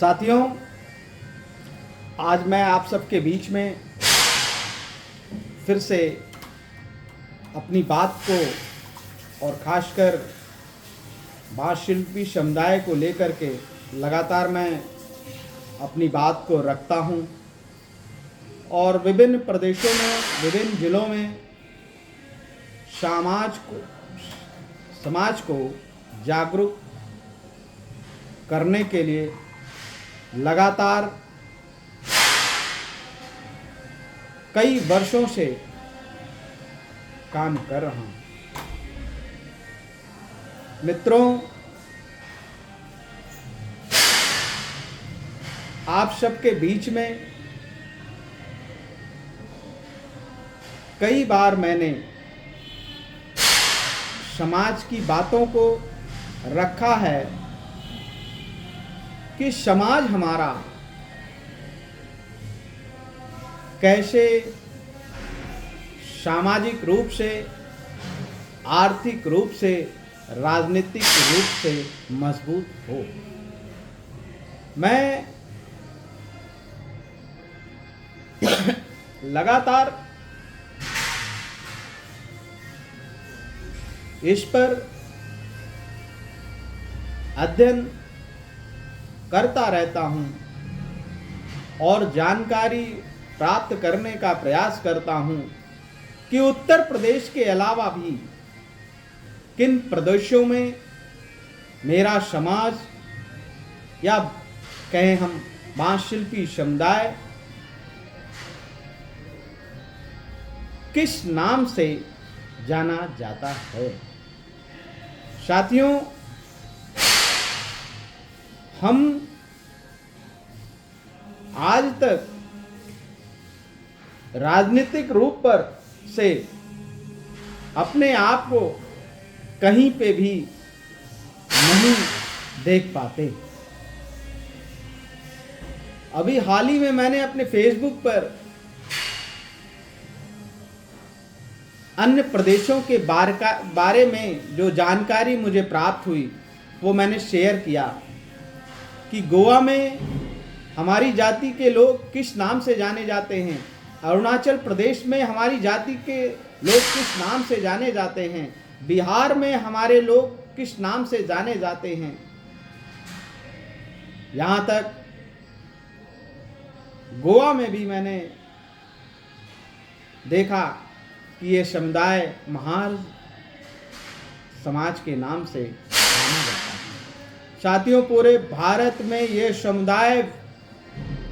साथियों, आज मैं आप सबके बीच में फिर से अपनी बात को और ख़ासकर बाँस शिल्पी समुदाय को लेकर के लगातार मैं अपनी बात को रखता हूँ और विभिन्न प्रदेशों में, विभिन्न जिलों में समाज को जागरूक करने के लिए लगातार कई वर्षों से काम कर रहा हूँ। मित्रों, आप सबके बीच में कई बार मैंने समाज की बातों को रखा है कि समाज हमारा कैसे सामाजिक रूप से, आर्थिक रूप से, राजनीतिक रूप से मजबूत हो। मैं लगातार इस पर अध्ययन करता रहता हूँ और जानकारी प्राप्त करने का प्रयास करता हूँ कि उत्तर प्रदेश के अलावा भी किन प्रदेशों में मेरा समाज या कहें हम बाँस शिल्पी समुदाय किस नाम से जाना जाता है। साथियों, हम आज तक राजनीतिक रूप पर से अपने आप को कहीं पे भी नहीं देख पाते। अभी हाल ही में मैंने अपने फेसबुक पर अन्य प्रदेशों के बारे में जो जानकारी मुझे प्राप्त हुई वो मैंने शेयर किया कि गोवा में हमारी जाति के लोग किस नाम से जाने जाते हैं, अरुणाचल प्रदेश में हमारी जाति के लोग किस नाम से जाने जाते हैं, बिहार में हमारे लोग किस नाम से जाने जाते हैं। यहाँ तक गोवा में भी मैंने देखा कि ये समुदाय महार समाज के नाम से जाना जाता है। साथियों, पूरे भारत में ये समुदाय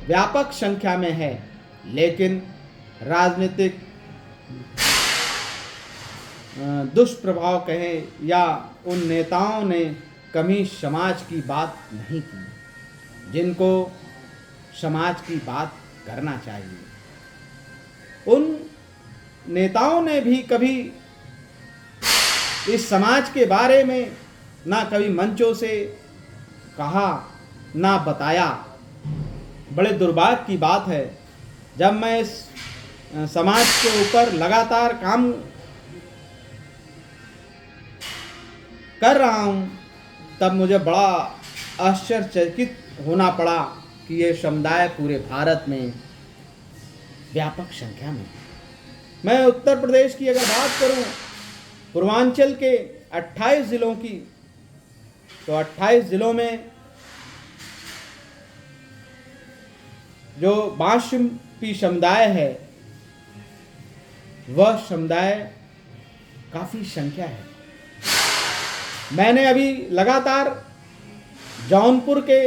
व्यापक संख्या में है, लेकिन राजनीतिक दुष्प्रभाव कहें या उन नेताओं ने कभी समाज की बात नहीं की जिनको समाज की बात करना चाहिए। उन नेताओं ने भी कभी इस समाज के बारे में ना कभी मंचों से कहा ना बताया। बड़े दुर्भाग्य की बात है, जब मैं इस समाज के ऊपर लगातार काम कर रहा हूँ तब मुझे बड़ा आश्चर्यचकित होना पड़ा कि ये समुदाय पूरे भारत में व्यापक संख्या में है। मैं उत्तर प्रदेश की अगर बात करूं, पूर्वांचल के 28 जिलों की, तो 28 जिलों में जो बाँस शिल्पी समुदाय है वह समुदाय काफ़ी संख्या है। मैंने अभी लगातार जौनपुर के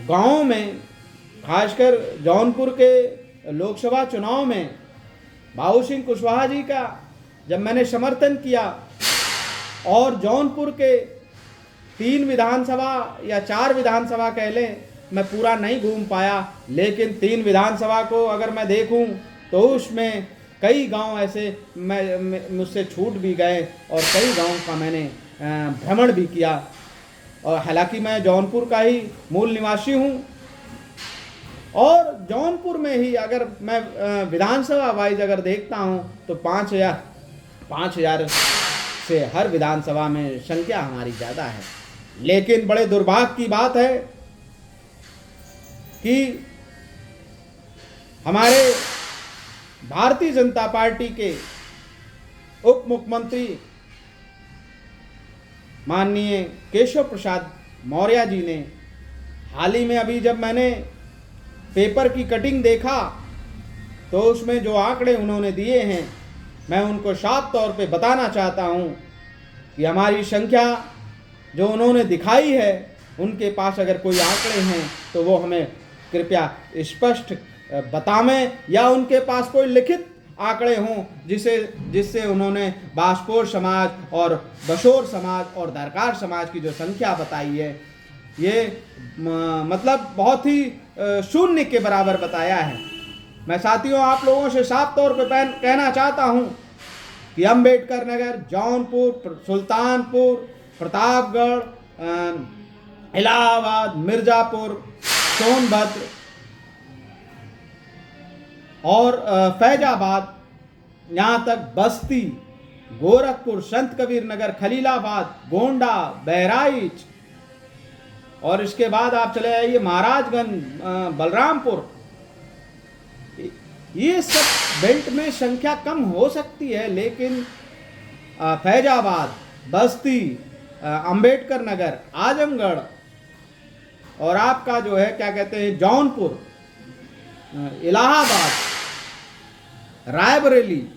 गांवों में, खासकर जौनपुर के लोकसभा चुनाव में बाबू सिंह कुशवाहा जी का जब मैंने समर्थन किया और जौनपुर के 3 विधानसभा या 4 विधानसभा कह लें, मैं पूरा नहीं घूम पाया, लेकिन 3 विधानसभा को अगर मैं देखूं तो उसमें कई गांव ऐसे मुझसे छूट भी गए और कई गांवों का मैंने भ्रमण भी किया। और हालांकि मैं जौनपुर का ही मूल निवासी हूं और जौनपुर में ही अगर मैं विधानसभा वाइज अगर देखता हूं तो 5000 से हर विधानसभा में संख्या हमारी ज़्यादा है। लेकिन बड़े दुर्भाग्य की बात है कि हमारे भारतीय जनता पार्टी के उप मुख्यमंत्री माननीय केशव प्रसाद मौर्य जी ने हाल ही में, अभी जब मैंने पेपर की कटिंग देखा तो उसमें जो आंकड़े उन्होंने दिए हैं, मैं उनको साफ तौर पे बताना चाहता हूं कि हमारी संख्या जो उन्होंने दिखाई है, उनके पास अगर कोई आंकड़े हैं तो वो हमें कृपया स्पष्ट बतावें, या उनके पास कोई लिखित आंकड़े हों जिससे उन्होंने बास्पोर समाज और बशोर समाज और दरकार समाज की जो संख्या बताई है, ये मतलब बहुत ही शून्य के बराबर बताया है। मैं साथियों आप लोगों से साफ तौर पे कहना चाहता हूं कि अंबेडकर नगर, जौनपुर, सुल्तानपुर, प्रतापगढ़, इलाहाबाद, मिर्जापुर, सोनभद्र और फैजाबाद, यहाँ तक बस्ती, गोरखपुर, संत कबीर नगर, खलीलाबाद, गोंडा, बहराइच, और इसके बाद आप चले आइए महाराजगंज, बलरामपुर, ये सब बेल्ट में संख्या कम हो सकती है, लेकिन फैजाबाद, बस्ती, अंबेडकर नगर, आजमगढ़ और आपका जो है क्या कहते हैं जौनपुर, इलाहाबाद, रायबरेली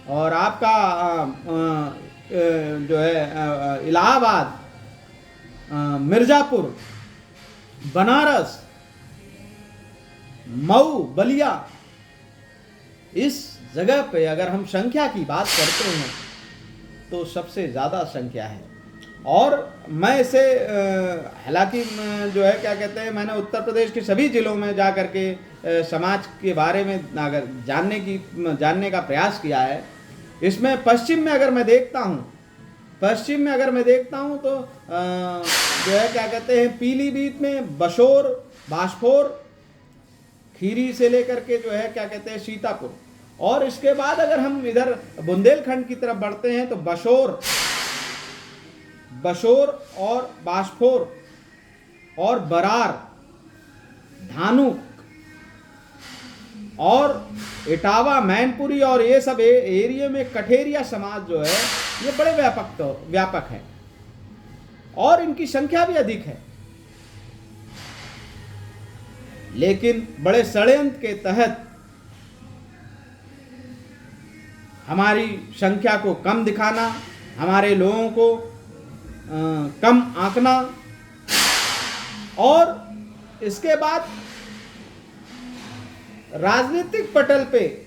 और आपका जो है इलाहाबाद, मिर्जापुर, बनारस, मऊ, बलिया, इस जगह पे अगर हम संख्या की बात करते हैं तो सबसे ज़्यादा संख्या है। और मैं इसे हालांकि जो है क्या कहते हैं, मैंने उत्तर प्रदेश के सभी ज़िलों में जा कर के समाज के बारे में अगर जानने का प्रयास किया है। इसमें पश्चिम में अगर मैं देखता हूँ तो जो है क्या कहते हैं पीलीभीत में बशोर, बास्फोर, खीरी से लेकर के जो है क्या कहते हैं सीतापुर, और इसके बाद अगर हम इधर बुंदेलखंड की तरफ बढ़ते हैं तो बशोर और बास्फोर और बरार, धानुक और इटावा, मैनपुरी और ये सब एरिया में कठेरिया समाज जो है ये बड़े व्यापक है और इनकी संख्या भी अधिक है। लेकिन बड़े षड्यंत्र के तहत हमारी संख्या को कम दिखाना, हमारे लोगों को कम आंकना, और इसके बाद राजनीतिक पटल पे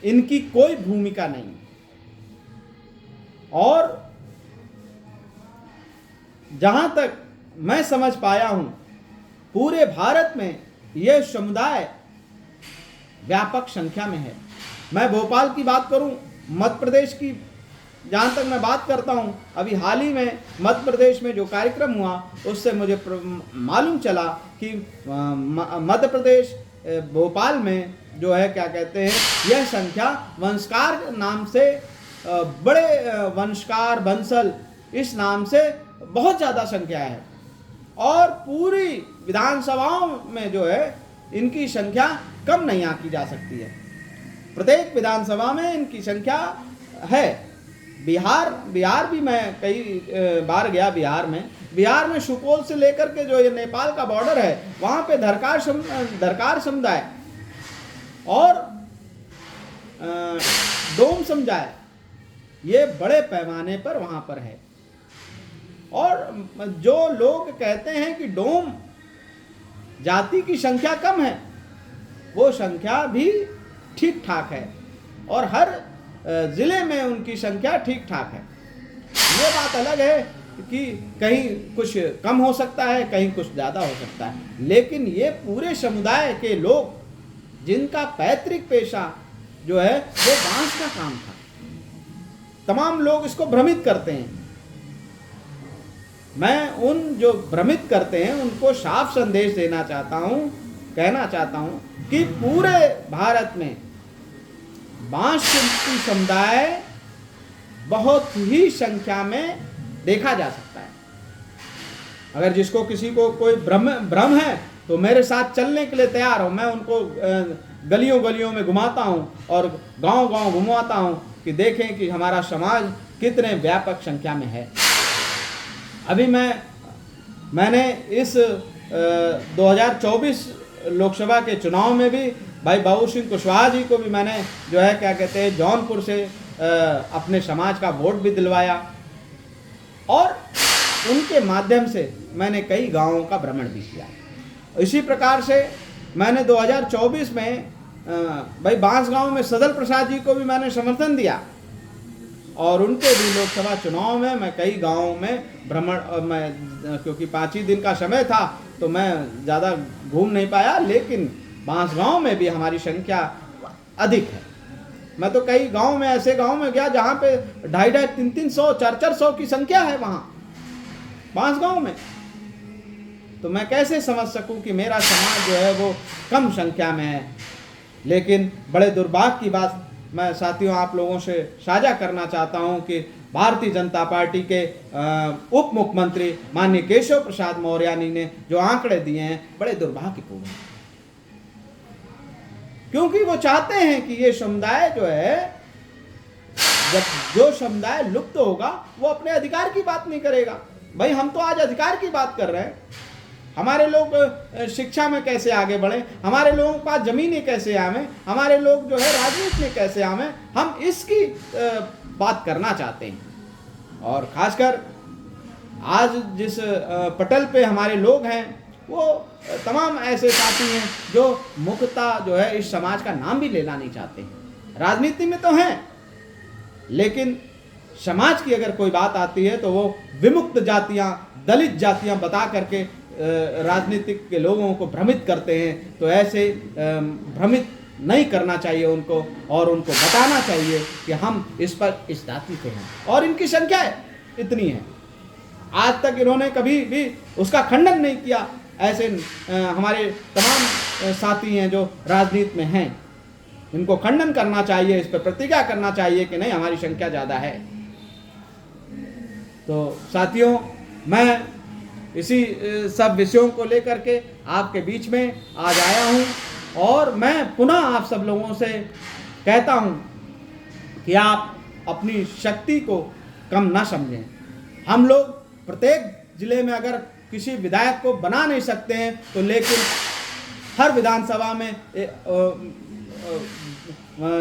इनकी कोई भूमिका नहीं। और जहां तक मैं समझ पाया हूं, पूरे भारत में यह समुदाय व्यापक संख्या में है। मैं भोपाल की बात करूं, मध्य प्रदेश की जहां तक मैं बात करता हूं, अभी हाल ही में मध्य प्रदेश में जो कार्यक्रम हुआ उससे मुझे मालूम चला कि मध्य प्रदेश भोपाल में जो है क्या कहते हैं यह संख्या वंशकार नाम से, बड़े वंशकार, बंसल, इस नाम से बहुत ज़्यादा संख्या है। और पूरी विधानसभाओं में जो है इनकी संख्या कम नहीं आंकी जा सकती है। प्रत्येक विधानसभा में इनकी संख्या है। बिहार भी मैं कई बार गया। बिहार में सुपौल से लेकर के जो ये नेपाल का बॉर्डर है, वहाँ पे धरकार समुदाय और डोम समुदाय ये बड़े पैमाने पर वहाँ पर है। और जो लोग कहते हैं कि डोम जाति की संख्या कम है, वो संख्या भी ठीक ठाक है और हर जिले में उनकी संख्या ठीक ठाक है। ये बात अलग है कि कहीं कुछ कम हो सकता है, कहीं कुछ ज़्यादा हो सकता है, लेकिन ये पूरे समुदाय के लोग जिनका पैतृक पेशा जो है वो बांस का काम था। तमाम लोग इसको भ्रमित करते हैं। मैं उन जो भ्रमित करते हैं उनको साफ संदेश देना चाहता हूं, कहना चाहता हूं कि पूरे भारत में बांस शिल्पी समुदाय बहुत ही संख्या में देखा जा सकता है। अगर जिसको किसी को कोई भ्रम है तो मेरे साथ चलने के लिए तैयार हो। मैं उनको गलियों गलियों में घुमाता हूँ और गांव गांव घुमाता हूँ कि देखें कि हमारा समाज कितने व्यापक संख्या में है। अभी मैंने इस 2024 लोकसभा के चुनाव में भी भाई बाबू सिंह कुशवाहा जी को भी मैंने जो है क्या कहते हैं जौनपुर से अपने समाज का वोट भी दिलवाया और उनके माध्यम से मैंने कई गांवों का भ्रमण भी किया। इसी प्रकार से मैंने 2024 में भाई बांसगांव में सदल प्रसाद जी को भी मैंने समर्थन दिया और उनके भी लोकसभा चुनाव में मैं कई गांवों में भ्रमण क्योंकि 5 ही दिन का समय था तो मैं ज़्यादा घूम नहीं पाया, लेकिन बांसगांव में भी हमारी संख्या अधिक है। मैं तो कई गांव में ऐसे गांव में गया जहां पे 250, 300, 400 की संख्या है वहां बांसगांव में। तो मैं कैसे समझ सकूं कि मेरा समाज जो है वो कम संख्या में है। लेकिन बड़े दुर्भाग्य की बात मैं साथियों आप लोगों से साझा करना चाहता हूं कि भारतीय जनता पार्टी के उप मुख्यमंत्री माननीय केशव प्रसाद मौर्य ने जो आंकड़े दिए हैं बड़े दुर्भाग्यपूर्ण हैं, क्योंकि वो चाहते हैं कि ये समुदाय जो है, जब जो समुदाय लुप्त होगा वो अपने अधिकार की बात नहीं करेगा। भाई हम तो आज अधिकार की बात कर रहे हैं, हमारे लोग शिक्षा में कैसे आगे बढ़े, हमारे लोगों के पास जमीनें कैसे आवे, हमारे लोग जो है राजनीति में कैसे आवे, हम इसकी बात करना चाहते हैं। और खासकर आज जिस पटल पे हमारे लोग हैं वो तमाम ऐसे साथी हैं जो मुख्यतः जो है इस समाज का नाम भी लेना नहीं चाहते हैं। राजनीति में तो हैं, लेकिन समाज की अगर कोई बात आती है तो वो विमुक्त जातियां, दलित जातियां बता करके राजनीतिक के लोगों को भ्रमित करते हैं। तो ऐसे भ्रमित नहीं करना चाहिए उनको, और उनको बताना चाहिए कि हम इस जाति से हैं और इनकी संख्या इतनी है। आज तक इन्होंने कभी भी उसका खंडन नहीं किया। ऐसे हमारे तमाम साथी हैं जो राजनीति में हैं, इनको खंडन करना चाहिए, इस पर प्रतिज्ञा करना चाहिए कि नहीं हमारी संख्या ज़्यादा है। तो साथियों मैं इसी सब विषयों को लेकर के आपके बीच में आज आया हूं और मैं पुनः आप सब लोगों से कहता हूं कि आप अपनी शक्ति को कम ना समझें। हम लोग प्रत्येक जिले में अगर किसी विधायक को बना नहीं सकते हैं तो लेकिन हर विधानसभा में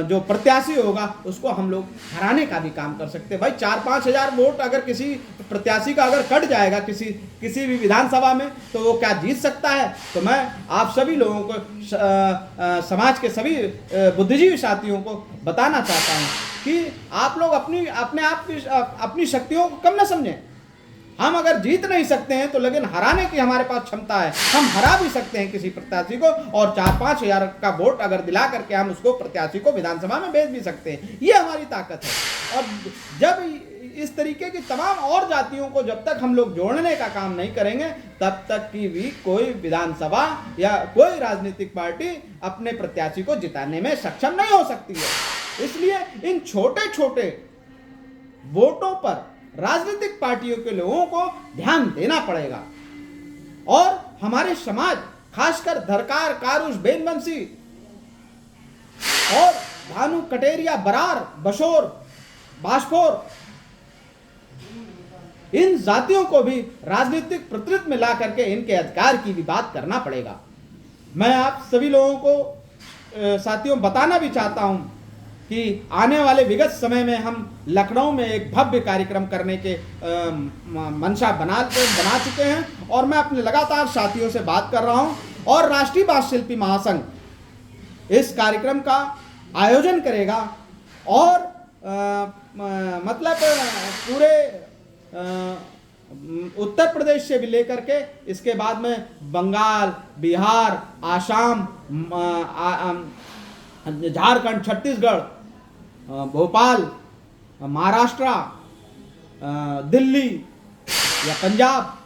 जो प्रत्याशी होगा उसको हम लोग हराने का भी काम कर सकते हैं। भाई 4-5 हज़ार वोट अगर किसी प्रत्याशी का अगर कट जाएगा किसी भी विधानसभा में तो वो क्या जीत सकता है। तो मैं आप सभी लोगों को समाज के सभी बुद्धिजीवी साथियों को बताना चाहता हूं कि आप लोग अपनी शक्तियों को कम ना समझें। हम अगर जीत नहीं सकते हैं तो लेकिन हराने की हमारे पास क्षमता है, हम हरा भी सकते हैं किसी प्रत्याशी को, और 4-5 हज़ार का वोट अगर दिला करके हम उसको प्रत्याशी को विधानसभा में भेज भी सकते हैं। ये हमारी ताकत है। और जब इस तरीके की तमाम और जातियों को जब तक हम लोग जोड़ने का काम नहीं करेंगे तब तक की भी कोई विधानसभा या कोई राजनीतिक पार्टी अपने प्रत्याशी को जिताने में सक्षम नहीं हो सकती है। इसलिए इन छोटे छोटे वोटों पर राजनीतिक पार्टियों के लोगों को ध्यान देना पड़ेगा। और हमारे समाज खासकर धरकार, कारुश, बेनबंसी और भानु, कटेरिया, बरार, बशोर, बाशफोर, इन जातियों को भी राजनीतिक प्रतिनिधित्व में ला करके इनके अधिकार की भी बात करना पड़ेगा। मैं आप सभी लोगों को साथियों बताना भी चाहता हूं कि आने वाले विगत समय में हम लखनऊ में एक भव्य कार्यक्रम करने के मंशा बना चुके हैं और मैं अपने लगातार साथियों से बात कर रहा हूं और राष्ट्रीय वास्तुशिल्पी महासंघ इस कार्यक्रम का आयोजन करेगा और मतलब पूरे उत्तर प्रदेश से भी लेकर के इसके बाद में बंगाल, बिहार, आसाम, झारखंड, छत्तीसगढ़, भोपाल, महाराष्ट्र, दिल्ली या पंजाब,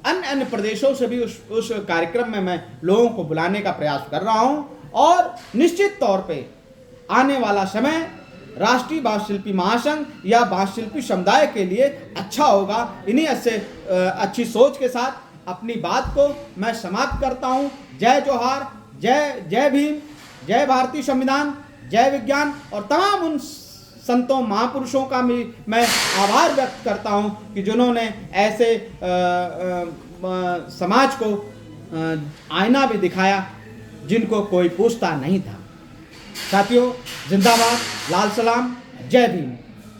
अन्य प्रदेशों से भी उस कार्यक्रम में मैं लोगों को बुलाने का प्रयास कर रहा हूं। और निश्चित तौर पे आने वाला समय राष्ट्रीय वास्तुशिल्पी महासंघ या वास्तुशिल्पी समुदाय के लिए अच्छा होगा। इन्हीं अच्छी सोच के साथ अपनी बात को मैं समाप्त करता हूँ। जय जोहार, जय भीम, जय भारतीय संविधान, जय विज्ञान। और तमाम उन संतों महापुरुषों का भी मैं आभार व्यक्त करता हूँ कि जिन्होंने ऐसे समाज को आईना भी दिखाया जिनको कोई पूछता नहीं था। साथियों, जिंदाबाद, लाल सलाम, जय भीम।